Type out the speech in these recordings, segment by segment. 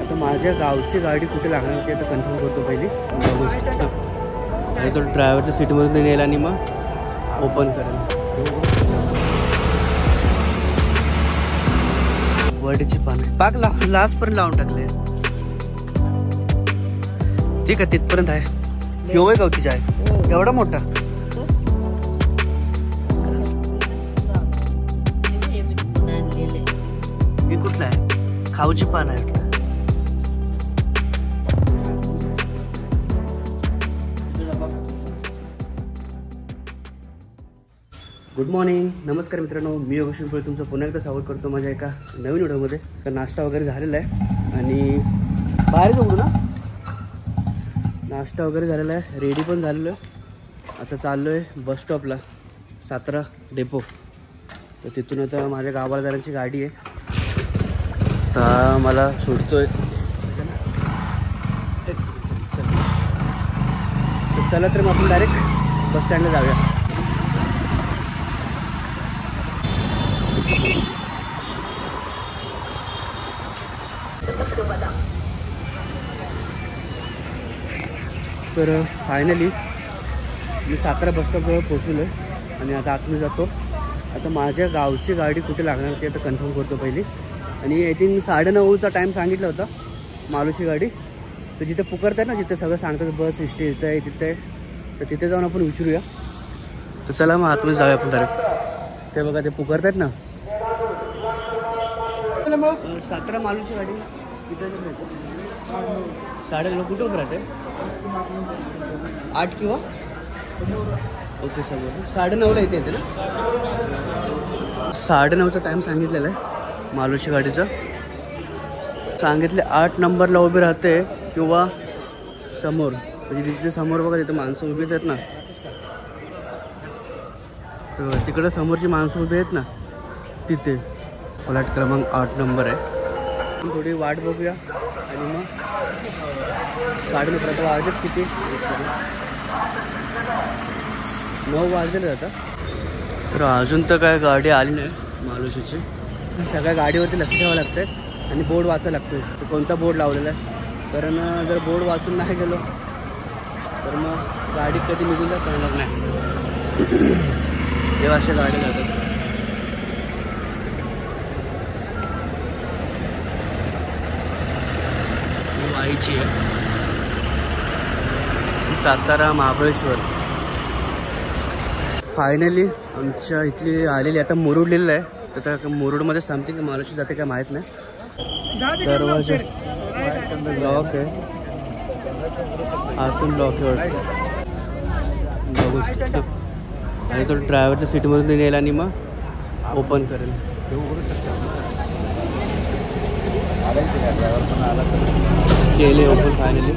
आता माझ्या गावची गाडी कुठे लागणार ते आता कन्फर्म करतो पहिली. आणि तो ड्रायव्हरच्या सीटमधून नेला आणि मग ओपन करेल. वडीची पानं पाक लास्टपर्यंत लावून टाकले. ठीक आहे तिथपर्यंत आहे. योय गावतीची आहे एवढा मोठा. हे कुठला आहे? खाऊची पान आहे. गुड मॉर्निंग, नमस्कार मित्रांनो. मी योगेश पिंपळे तुमचं पुन्हा एकदा स्वागत करतो माझ्या एका नवीन व्हिडिओमध्ये. तर नाश्ता वगैरे झालेला आहे आणि बाहेर उघडू ना. नाश्ता वगैरे झालेला आहे, रेडी पण झालेलो आहे. आता चाललो आहे बस स्टॉपला, सातारा डेपो. तर तिथून आता माझ्या गावाला जाण्याची गाडी आहे. तर मला सोडतोय. तर चला तर मग आपण डायरेक्ट बस स्टँडला जाऊया. तर फायनली मी सातारा बस स्टॉपवर पोचलो आहे आणि आता आतमध्ये जातो. आता माझ्या गावची गाडी कुठे लागणार ते आता कन्फर्म करतो पहिली. आणि आय थिंक 9:30चा टाईम सांगितला होता मालुशी गाडी. तर जिथे पुकारत आहे ना, जिथे सगळं सांगतात बस हिस्ट्री इथं आहे तिथे आहे, तर तिथे जाऊन आपण विचारूया. तर चला मग आतमध्ये जाऊया आपण डायरेक्ट. ते बघा ते पुकारत आहेत ना. सातारा मालुशी गाडी तिथे 9:30 कुठं राहते? 8 किंवा ओके सगळं 9:30ला येते ना. 9:30चा टाईम सांगितलेला आहे मालुशी गाडीचा. सांगितले 8 नंबरला उभी राहते किंवा समोर, म्हणजे तिथे समोर बघा तिथे माणसं उभी आहेत ना. तिकडं समोरची माणसं उभी आहेत ना तिथे फ्लॅट क्रमांक 8 नंबर आहे. थोडी वाट बघूया आणि मग 9:30 वाजलेत किती? 9 वाजले आता. तर अजून तर काय गाडी आली नाही मालुशीची. सगळ्या गाडीवरती लक्ष ठेवावं लागतं आणि बोर्ड वाचायला लागतो तो कोणता बोर्ड लावलेला आहे. कारण जर बोर्ड वाचून नाही गेलो तर मग गाडी कधी निघून जात कळणार नाही. जेव्हा अशा गाड्या जातात. आईची आहे सातारा महाबळेश्वर. फायनली आमच्या इथली आलेली. आता मुरुड लिहिलेलं आहे, तर त्या मुरुडमध्येच थांबते की मालुशी जाते काय माहीत नाही. दरवाजा लॉक आहे, आतून लॉक आहे बघू शकतो. आणि तो ड्रायव्हरच्या सीटमधून नेला आणि मग ओपन करेल. केले ओपन फायनली.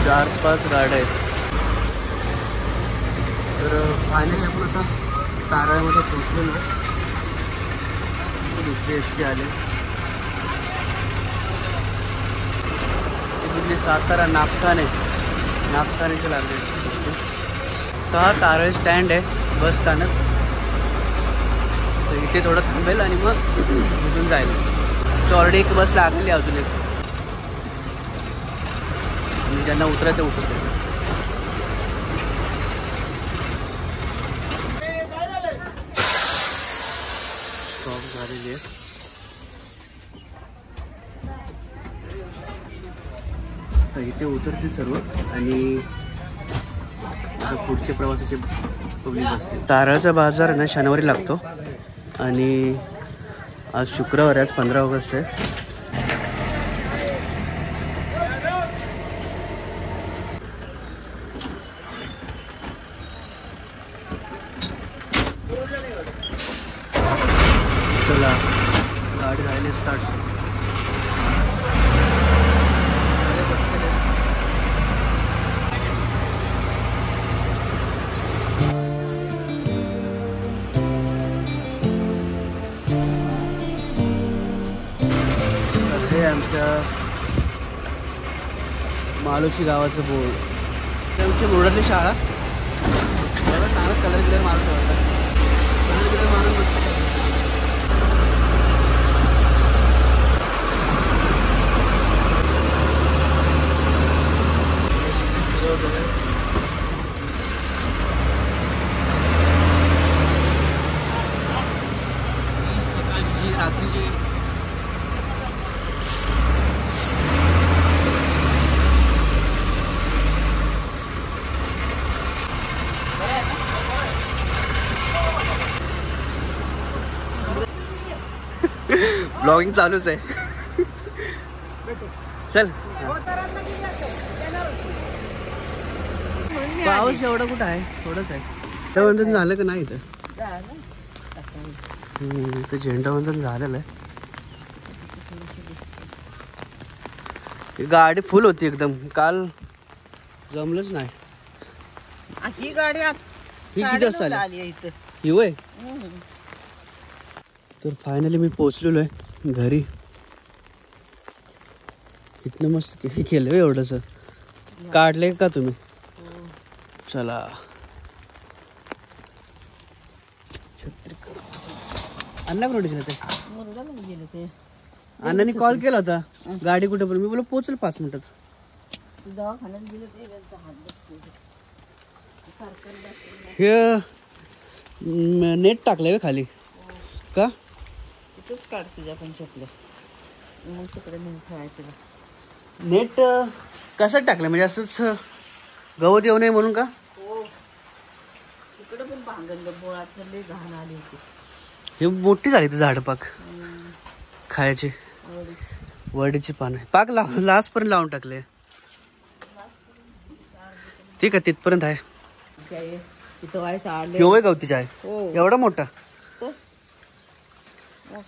चार 5 गाड्या आहेत. तर फायनली आपण आता ताराळ्यामध्ये पोचलेलो. दुसरी एस.टी. आले. तिथली सातारा नागठाणेचे लागले. तर हा ताराळी स्टँड आहे बस स्थानक. तर इथे थोडं थांबेल आणि मग इथून जाईल. तर ऑलरेडी एक बस लागलेली अजून एक. आणि ज्यांना उतरायचं उतरते. स्टॉप झालेली आहे. तर इथे उतरतील सर्व आणि आता पुढचे प्रवासाचे पब्लिक असते. ताराळचा बाजार आहे ना शनिवारी लागतो आणि आज शुक्रवार आहे, आज 15 ऑगस्ट आहे. चला गाडी राहिली स्टार्ट. हे आमच्या मालोशी गावाचं बोर्ड. आमच्या बोर्डातली शाळा चांगला कलर गिलर मारून ठेवतात. कलर गिलर मारून मस्त सकाळची रात्रीची ब्लॉगिंग चालूच आहे. चल पाऊस एवढा कुठं आहे, थोडंच आहे. झेंडावंदन झालं का नाही इथं? इथं झेंडावंदन झालेलं आहे. गाडी फुल होती एकदम, काल जमलंच नाही. ही गाडी ही किती वाजता आली इथं? ही वय. तर फायनली मी पोचलेलो आहे घरी. इथनं मस्त केलं एवढंच. काढलंय का तुम्ही? चला अण्णा कुठे गेले ते? अण्णांनी कॉल केला होता, गाडी कुठे पण. मी बोला पोचल 5 मिनिटात. हे नेट टाकलंय खाली का? काढ तुझ्या पण चपल्या मग तिकडे खेळायचं. नेट कसं टाकलं म्हणजे असंच गवत येऊ नये म्हणून का? हो तिकडे पण भांगलं बोळात लई घाण आली होती. हे मोठी झाली ती झाड पाक खायची. वडीची पानं पाक लास्ट पर्यंत लावून टाकले. ठीक आहे तिथपर्यंत आहे. एवढं गवतीच आहे एवढा मोठा.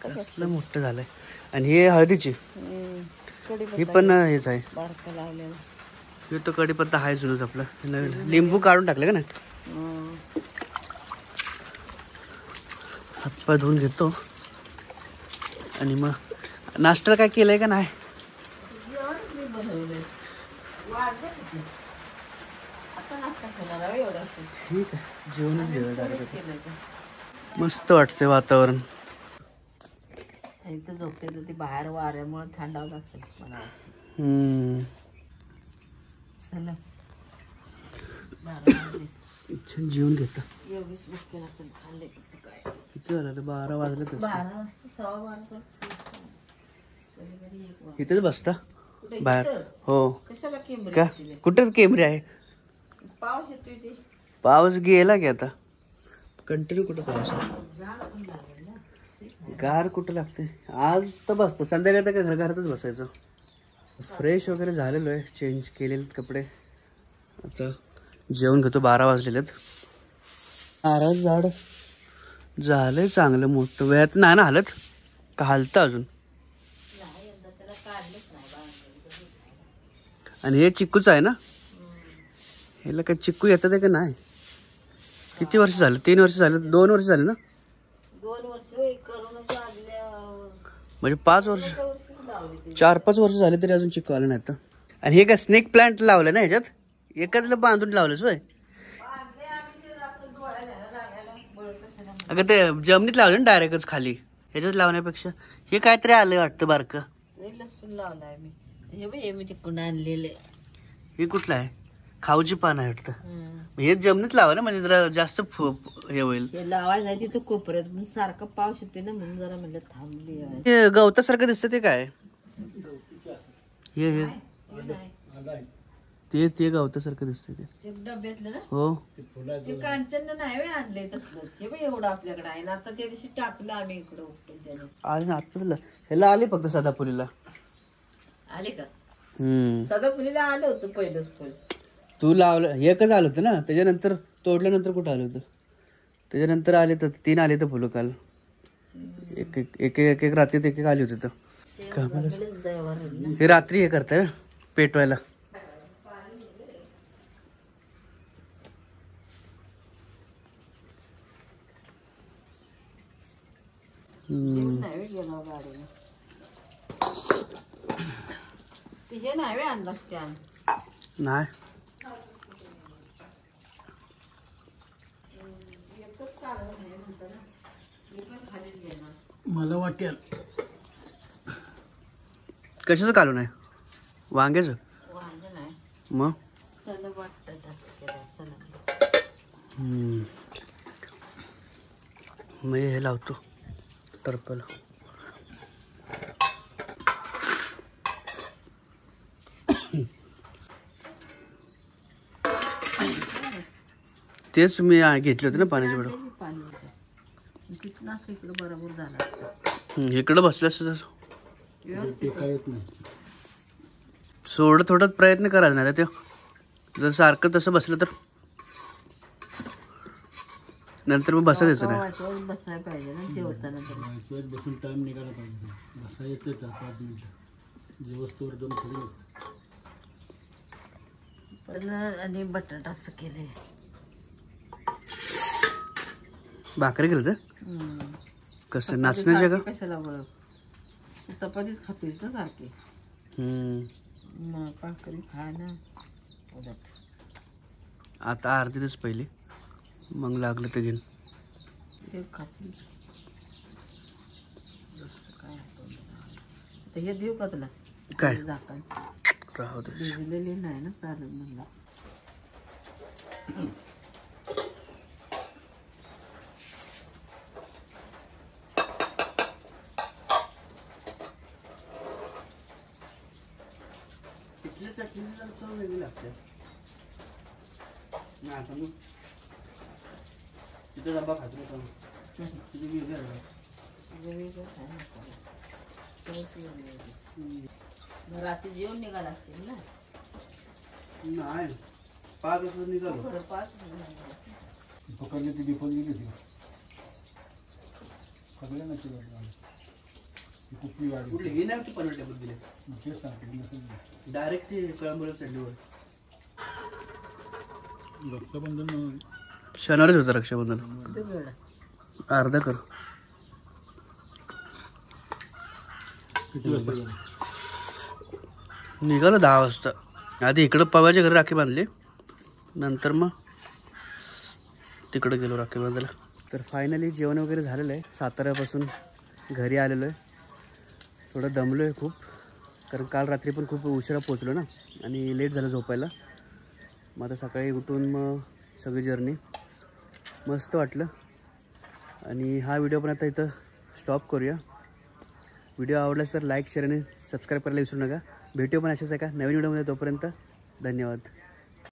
कसलं मोठं झालंय. आणि हे हळदीची ही पण हेच आहे. हे तो कडीपत्ता आहे जुनच आपला. लिंबू काढून टाकले का ना. हातपाय धुवून घेतो आणि मग नाश्ता काय केलंय का नाही? ठीक आहे जेवणच घेऊया डायरेक्ट. मस्त वाटते वातावरण. इथं झोपते तर ती बाहेर वाऱ्यामुळे थंडावत असेल मला. चला जेवण घेता. योगेश मुश्किल असेल खाल्ले काय. किती झालं? 12 वाजले. 12 सव्वा 12. इथेच बसता बाहेर? हो. कशाला केमरी का कुठे केमरी आहे? पाऊस येतोय ते. पाऊस गेला की आता कंटिन्यू. कुठं पाऊस गार कुठं लागते? आज तर बसतो, संध्याकाळी तर काय घरातच बसायचं. फ्रेश वगैरे झालेलो आहे, चेंज केलेले कपडे. आता जेवण घेतो. 12 वाजलेलेत. नारळ झाड झालंय चांगलं मोठं. वेळात नाही ना हालत का? हालतं अजून. आणि हे चिक्कूच आहे ना? ह्याला काय चिक्कू येतात आहे का नाही? किती वर्ष झालं? 3 वर्ष झालं? 2 वर्ष झाले ना? 2 वर्ष म्हणजे 5 वर्ष 4-5 वर्ष झाले तरी अजून चिक्कू आलं नाही. तर आणि हे काय स्नेक प्लांट लावलं ना ह्याच्यात? एखाद्याला बांधून लावलंच होय? अगं ते जमिनीत लावलं ना डायरेक्टच खाली. ह्याच्यात लावण्यापेक्षा हे काहीतरी आलं वाटतं बारकं. लसूण लावलाय मी. हे मी तिकडून आणलेले. हे कुठलं आहे? खाऊची पान आहे वाटतं. हे जमिनीत लावा ना म्हणजे जरा जास्त हे होईल. लावायचं आहे तिथं कोपऱ्यात पण सारखा पाऊस येते ना म्हणून जरा म्हणलं थांबली. हे गवतासारखं दिसतं ते काय? हे ते गवतासारखं दिसतं ते. डब्यातलं ना? हो. ते कांचन नाही आणलंय तसलंच. हे बघ एवढं आपल्याकडे आहे ना. आता त्या दिवशी टाकलं आम्ही इकडं उठून त्याने. आज ना आत्ताच ह्याला आले फक्त सदापुरीला. आले का? सदापुरीला आलं होतं पहिलंच फुल. तू लावलं एकच आलं होतं ना? त्याच्यानंतर तोडल्यानंतर कुठं आलं होतं? त्याच्यानंतर आले तर 3 आले तर फुलं काल. एक एक एक एक एक रात्रीत एक एक आली होती तर कामाला. हे रात्री हे करताय पेटवायला. हे नाही आणलास त्या नाही मला वाटेल कशाचं कालून आहे. वांग्याचं मग मी हे लावतो टर्पल. तेच मी घेतले होते ना पाण्याची बॉटल. इकडं बरोबर झाला. इकडं बसलं असतं थोडं प्रयत्न करायचा नाही ते. जर सारखं तसं बसलं तर नंतर मग बसायचं नाही. बसायला पाहिजे ना जेवताना. बसून टाइम निघाला पाहिजे. बसा येते 4-5 मिनिटं जेवस्तवर दोन थोडी. पण आणि बटाटा असं केले. भाकरी केलं तर कसं नाचण्याच्या का कशाला बरं चपातीच खातेस ना सारखी. मग भाकरी खा ना. आता अर्धी तास पहिले मग लागलं तर घेईन. ते खातील काय हे देऊ का तुला काय झाकण. राहू दे. भिजलेली नाही ना चालेल म्हणला. इथली चटणी जरा चव वेगळी लागते. नाही आता मग तिथं डबा खातो रात्री जेवण निघाला असतील ना. नाही 5 वाजता निघालो. 5 पकडले ती डिपोल गेली होती सगळे ना कुठली गाडी कुठली ही नाही होती पनवेल टेबल दिले. तेच सांगते डायरेक्ट ती कळंबोला चढलीवर. रक्षाबंधन शनिवारीच होतं रक्षाबंधन. अर्धा कर. किती वाजता गेला? निघालो 10 वाजता. आधी इकडं पवाच्या घरी राखी बांधली नंतर मग तिकडं गेलो राखी बांधायला. तर फायनली जेवण वगैरे झालेलं आहे. साताऱ्यापासून घरी आलेलो आहे. थोडं दमलो आहे खूप कारण काल रात्री पण खूप उशिरा पोचलो ना आणि लेट झालं झोपायला. मग आता सकाळी उठून मग सगळी जर्नी मस्त वाटलं. आणि हा व्हिडिओ पण आता इथं स्टॉप करूया. व्हिडिओ आवडला तर लाईक शेअर आणि सबस्क्राईब करायला विसरू नका. भेटू पण अशाच एका नवीन व्हिडिओमध्ये. तोपर्यंत धन्यवाद.